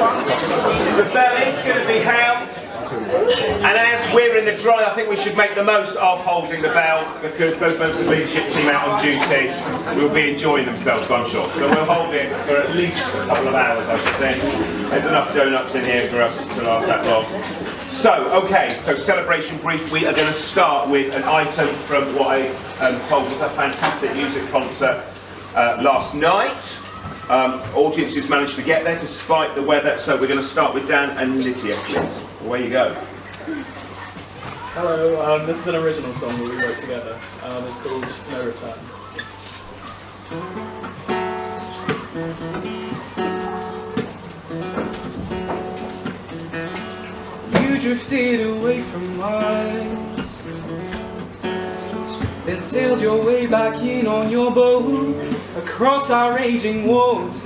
The bell is going to be held, and as we're in the dry, I think we should make the most of holding the bell, because those members of the leadership team out on duty will be enjoying themselves, I'm sure. So we'll hold it for at least a couple of hours, I should think. There's enough donuts in here for us to last that long. So, okay, so celebration brief. We are going to start with an item from what I told was a fantastic music concert last night. Audiences managed to get there despite the weather, so we're going to start with Dan and Lydia, please. Away you go. Hello, this is an original song that we wrote together. It's called No Return. You drifted away from us, then sailed your way back in on your boat across our raging waters.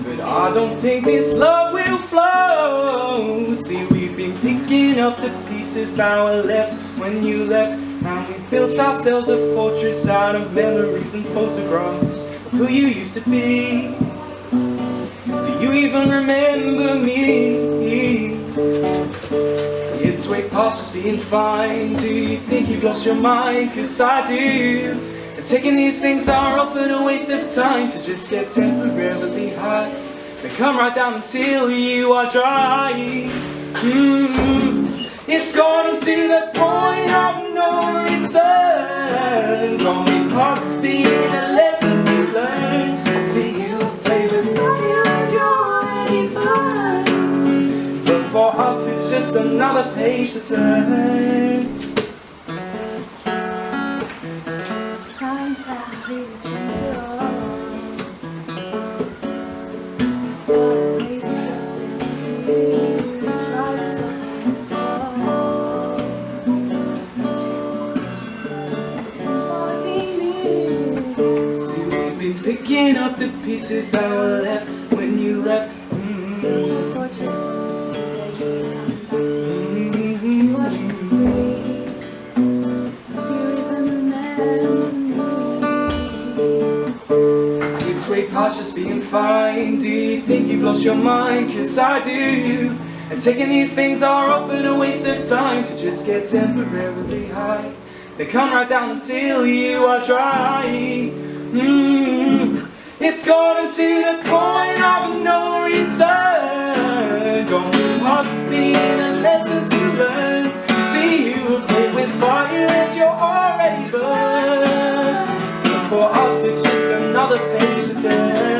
But I don't think this love will flow. See, we've been picking up the pieces that were left when you left, and we built ourselves a fortress out of memories and photographs of who you used to be. Do you even remember me? It's way past just being fine. Do you think you've lost your mind? 'Cause I do. And taking these things are often a waste of time to just get temporarily high, then come right down until you are dry. It's gotten to the point of no return. Going past being a lesson to learn. See, you play with fire and you're already burned. But for us it's just another page to turn. Times that we change it all. Picking up the pieces that were left when you left. It's way past just being fine. Do you think you've lost your mind? 'Cause I do. And taking these things are often a waste of time to just get temporarily high. They come right down until you are dry. It's gotten to the point of no return. Going past being a lesson to learn. See, you have played with fire and you're already burned. But for us it's just another page to turn.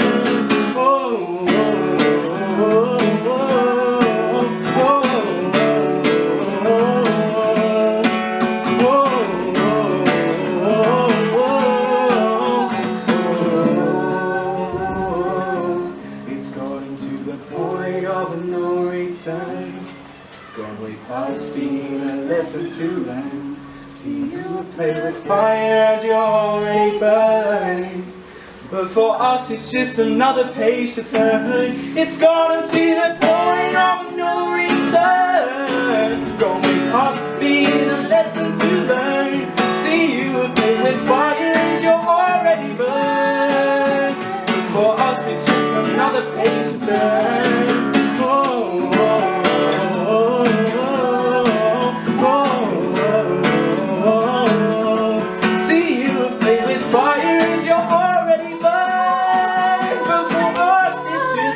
Being a lesson to learn. See, you have played with fire and you're already burned. But for us it's just another page to turn. It's gotten to the point of no return. Going past being a lesson to learn. See, you have played with fire and you're already burned. But for us it's just another page to turn.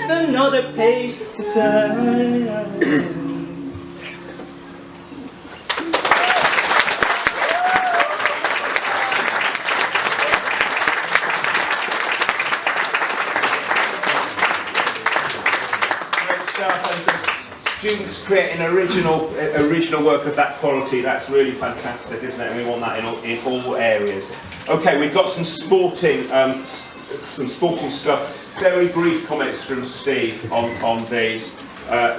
Another page to turn. Students creating original work of that quality, that's really fantastic, isn't it? And we want that in all areas. Okay, we've got some sporting stuff. Very brief comments from Steve on these.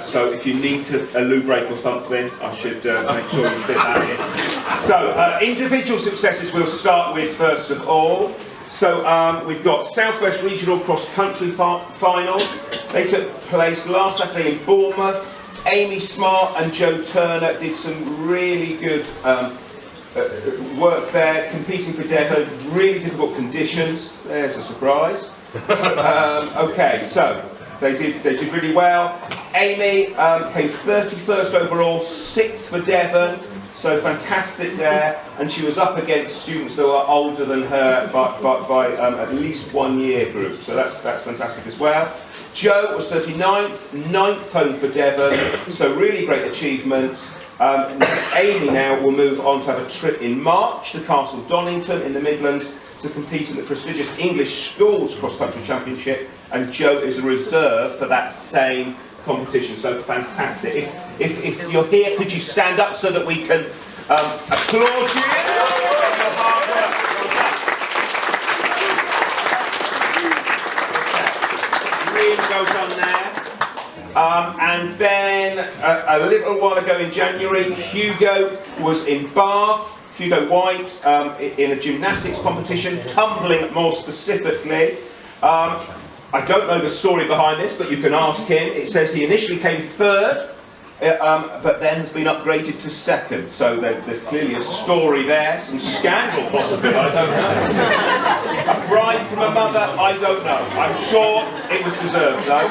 So if you need a loo break or something, I should make sure you fit that in. So individual successes we'll start with first of all. So we've got Southwest Regional Cross Country Finals. They took place last Saturday in Bournemouth. Amy Smart and Joe Turner did some really good work there, competing for Devon. Really difficult conditions. There's a surprise. Okay, so they did really well. Amy came 31st overall, 6th for Devon, so fantastic there. And she was up against students that were older than her by at least 1 year group, so that's fantastic as well. Jo was 39th, 9th home for Devon, so really great achievements. Amy now will move on to have a trip in March to Castle Donington in the Midlands to compete in the prestigious English Schools Cross Country Championship, and Jo is a reserve for that same competition, so fantastic. If you're here, could you stand up so that we can applaud you? Your hard work. Really well done there. And then a little while ago in January, Hugo was in Bath. Hugo White in a gymnastics competition, tumbling more specifically. I don't know the story behind this, but you can ask him. It says he initially came 3rd, but then has been upgraded to 2nd. So there's clearly a story there, some scandal possibly, I don't know. A bride from a mother, I don't know. I'm sure it was deserved though.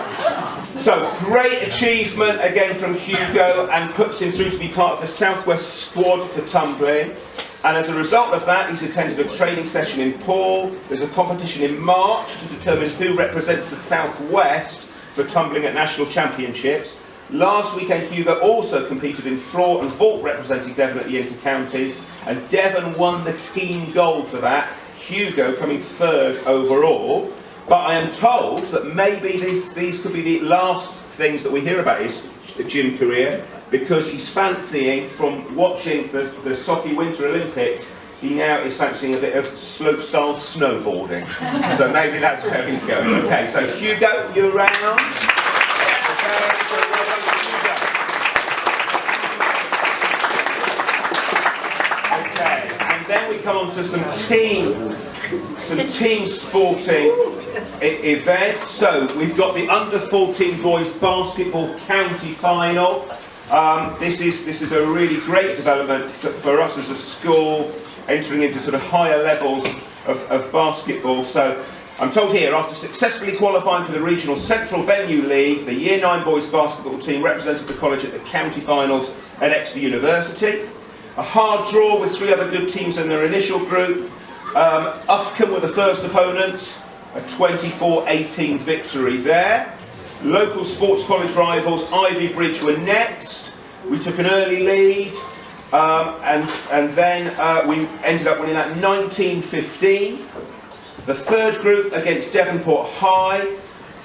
So, great achievement again from Hugo, and puts him through to be part of the Southwest squad for tumbling. And as a result of that, he's attended a training session in Paul. There's a competition in March to determine who represents the Southwest for tumbling at national championships. Last weekend, Hugo also competed in floor and vault representing Devon at the Inter-Counties, and Devon won the team gold for that, Hugo coming 3rd overall. But I am told that maybe these could be the last things that we hear about his gym career, because he's fancying, from watching the Sochi Winter Olympics, he now is fancying a bit of slope-style snowboarding. So maybe that's where he's going. Okay, so Hugo, you're around. Okay, so well done to Hugo. Okay, and then we come on to some team sporting events. So we've got the under-14 boys basketball county final. This is a really great development for us as a school, entering into sort of higher levels of basketball. So I'm told here, after successfully qualifying for the regional Central Venue League, the Year 9 boys basketball team represented the college at the county finals at Exeter University. A hard draw with 3 other good teams in their initial group. Ufcombe were the first opponents, a 24-18 victory there. Local sports college rivals Ivy Bridge were next. We took an early lead, and then we ended up winning that 19-15. The 3rd group against Devonport High,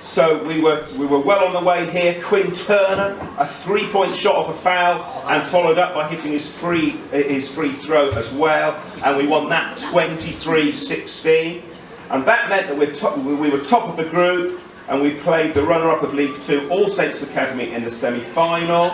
so we were well on the way here. Quinn Turner, a 3-point shot off a foul, and followed up by hitting his free throw as well, and we won that 23-16. And that meant that we were top of the group, and we played the runner-up of League 2, All Saints Academy, in the semi-final,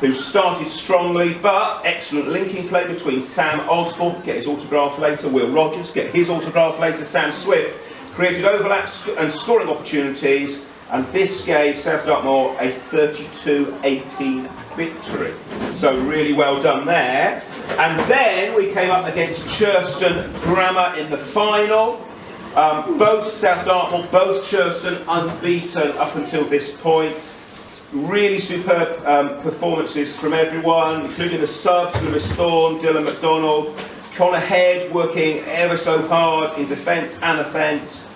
who started strongly, but excellent linking play between Sam Osborne, get his autograph later, Will Rogers, get his autograph later, Sam Swift, created overlaps and scoring opportunities, and this gave South Dartmoor a 32-18 victory. So really well done there. And then we came up against Churston Grammar in the final. Both South Dartmoor, both Churston unbeaten up until this point. Really superb performances from everyone, including the subs, Lewis Thorne, Dylan MacDonald, Connor Head working ever so hard in defence and offence.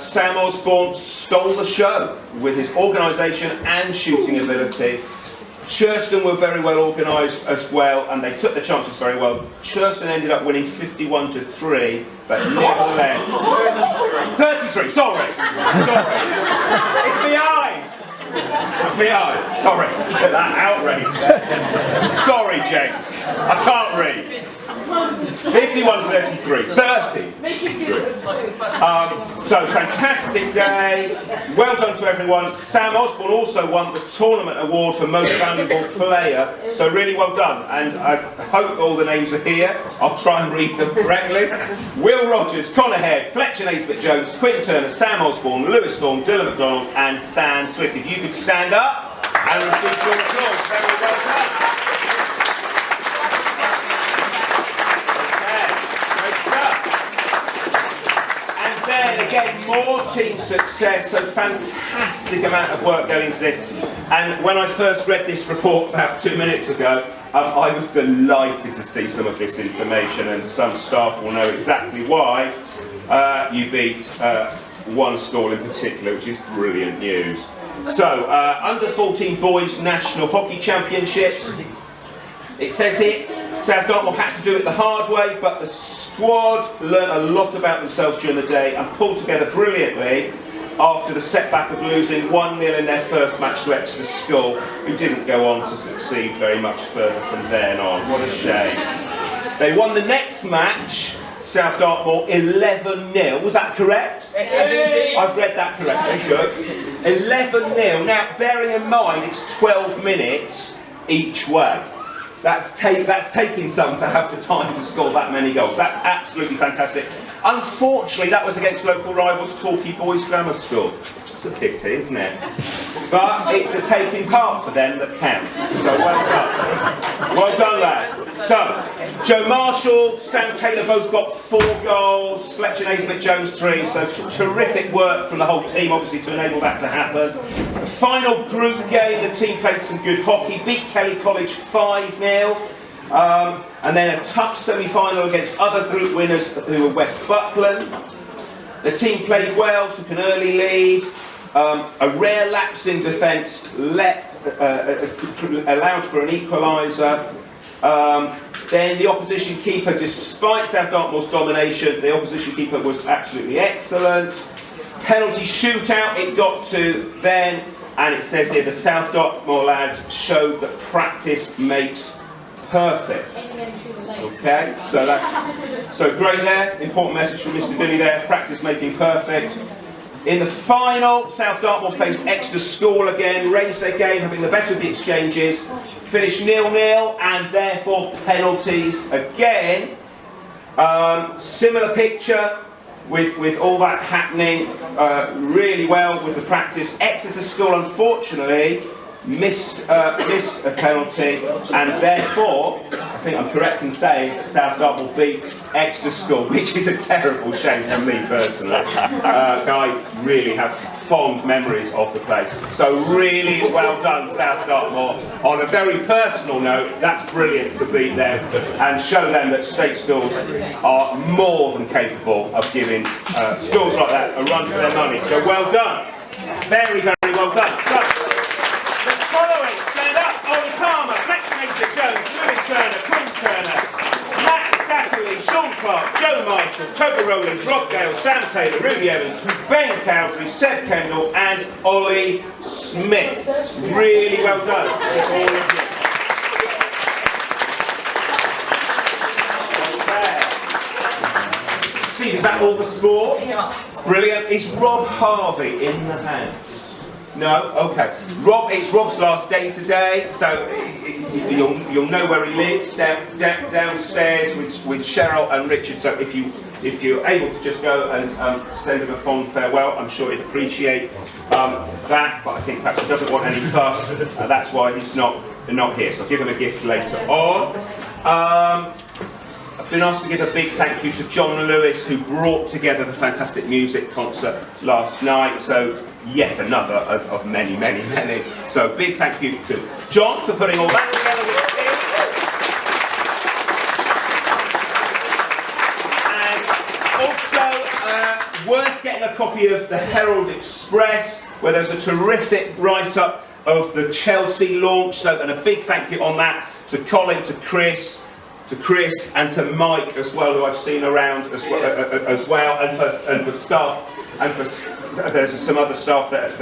Sam Osborne stole the show with his organisation and shooting ability. Churston were very well organised as well, and they took the chances very well. Churston ended up winning 51-3, but nevertheless... 33, sorry! It's my eyes! It's my eyes, sorry. That outrage. Sorry, Jake. I can't read. 51-33, 30. So fantastic day, well done to everyone. Sam Osborne also won the tournament award for most valuable player, so really well done, and I hope all the names are here. I'll try and read them correctly. Will Rogers, Connor Head, Fletcher Naismith-Jones, Quinn Turner, Sam Osborne, Lewis Thorne, Dylan MacDonald and Sam Swift. If you could stand up and receive your applause, very well done. again, more team success, so fantastic amount of work going into this. And when I first read this report about 2 minutes ago, I was delighted to see some of this information, and some staff will know exactly why you beat one stall in particular, which is brilliant news. So, under 14 boys national hockey championships. It says here, South Dartmoor had to do it the hard way, but the squad learned a lot about themselves during the day and pulled together brilliantly after the setback of losing 1-0 in their first match to Exeter School, who didn't go on to succeed very much further from then on. What a shame. They won the next match, South Dartmoor, 11-0. Was that correct? Yes, indeed. I've read that correctly, good. 11-0. Now, bearing in mind it's 12 minutes each way. That's taking some to have the time to score that many goals. That's absolutely fantastic. Unfortunately, that was against local rivals Torquay Boys Grammar School. It's a pity, isn't it? But it's the taking part for them that counts. So well done. Well done, lads. So, Joe Marshall, Sam Taylor both got 4 goals, Fletcher Naismith Jones 3, so terrific work from the whole team, obviously, to enable that to happen. The final group game, the team played some good hockey, beat Kelly College 5-0, and then a tough semi-final against other group winners who were West Buckland. The team played well, took an early lead, a rare lapse in defence allowed for an equaliser. Then the opposition keeper, despite South Dartmoor's domination, the opposition keeper was absolutely excellent. Penalty shootout it got to then, and it says here the South Dartmoor lads showed that practice makes perfect. Okay, so great there, important message from Mr. Dilly there, practice making perfect. In the final, South Dartmoor faced Exeter School again, raised their game, having the better of the exchanges, finished 0-0, and therefore penalties again. Similar picture with all that happening really well with the practice. Exeter School, unfortunately, missed a penalty, and therefore, I think I'm correct in saying that South Dartmoor beat Exeter School, which is a terrible shame for me personally. I really have fond memories of the place. So really well done, South Dartmoor. On a very personal note, that's brilliant to beat them and show them that state schools are more than capable of giving schools like that a run for their money. So well done. Very, very well done. So, following, stand up, Ollie Palmer, Fletcher Naismith Jones, Lewis Turner, Quinn Turner, Matt Satterley, Sean Clark, Joe Marshall, Toby Rowlands, Rob Gale, Sam Taylor, Ruby Evans, Ben Cowdery, Seb Kendall and Ollie Smith. Really well done to all of you. Steve, is that all the sport? Brilliant. Is Rob Harvey in the house? No? Okay. It's Rob's last day today, so you'll know where he lives, downstairs with Cheryl and Richard. So if you're able to just go and send him a fond farewell, I'm sure he'd appreciate that, but I think perhaps he doesn't want any fuss, that's why he's not here. So I'll give him a gift later on. I've been asked to give a big thank you to John Lewis, who brought together the fantastic music concert last night. So yet another of many, many, many. So big thank you to John for putting all that together with the team. And also worth getting a copy of the Herald Express, where there's a terrific write-up of the Chelsea launch. So, and a big thank you on that to Colin, to Chris and to Mike as well, who I've seen around as well, and for staff, and for there's some other staff that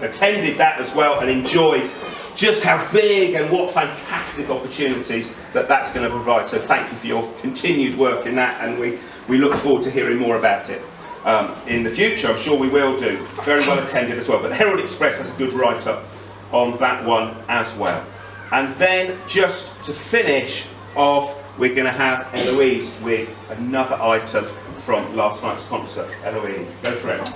attended that as well and enjoyed just how big and what fantastic opportunities that's going to provide. So thank you for your continued work in that, and we look forward to hearing more about it in the future. I'm sure we will do. Very well attended as well. But the Herald Express has a good write-up on that one as well. And then just to finish off, we're going to have Eloise with another item from last night's concert. Eloise, go for it.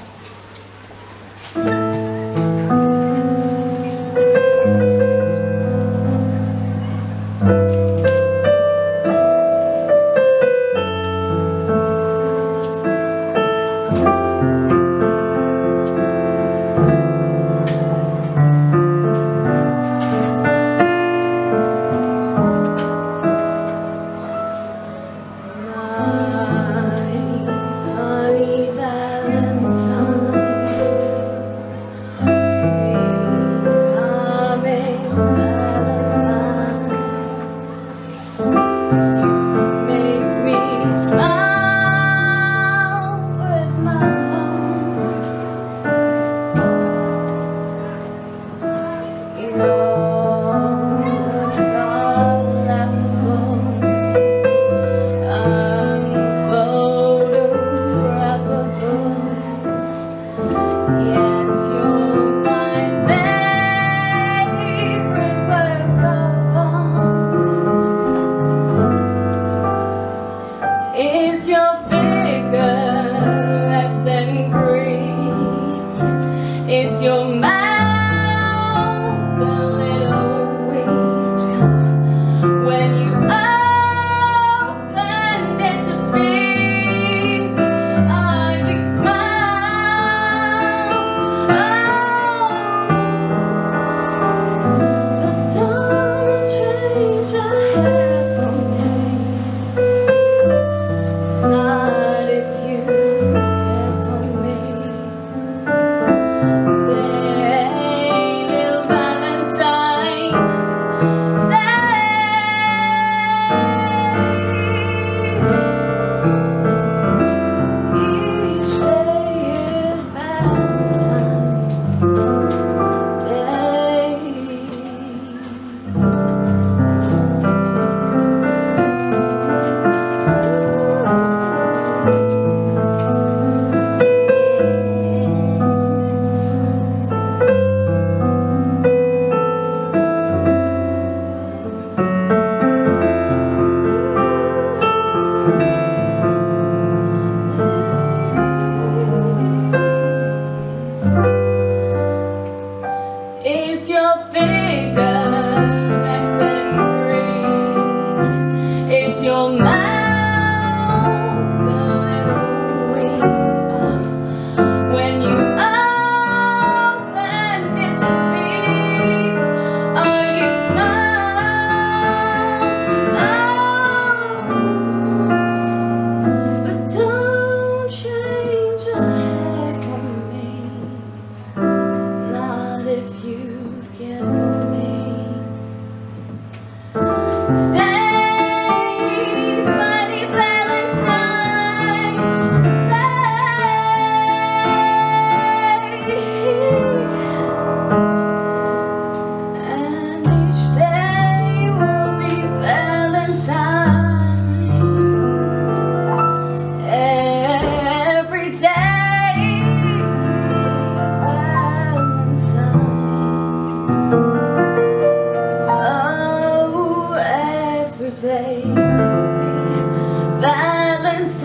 Valentine's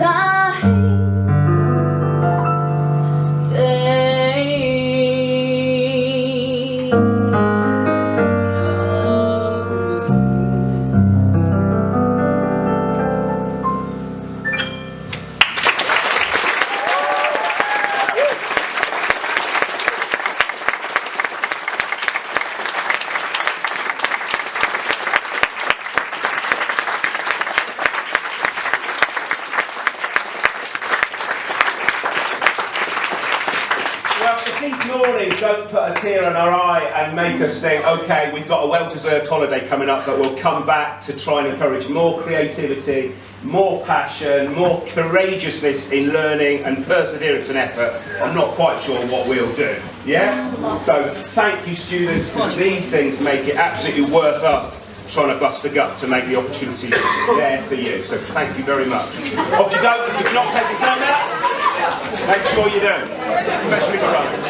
Day. Well, if these mornings don't put a tear in our eye and make us think, okay, we've got a well-deserved holiday coming up, but we'll come back to try and encourage more creativity, more passion, more courageousness in learning and perseverance and effort, I'm not quite sure what we'll do. Yeah? So thank you, students, because these things make it absolutely worth us trying to bust the gut to make the opportunity there for you. So thank you very much. Off you go. If you've not taken donuts, make sure you do, especially the runners.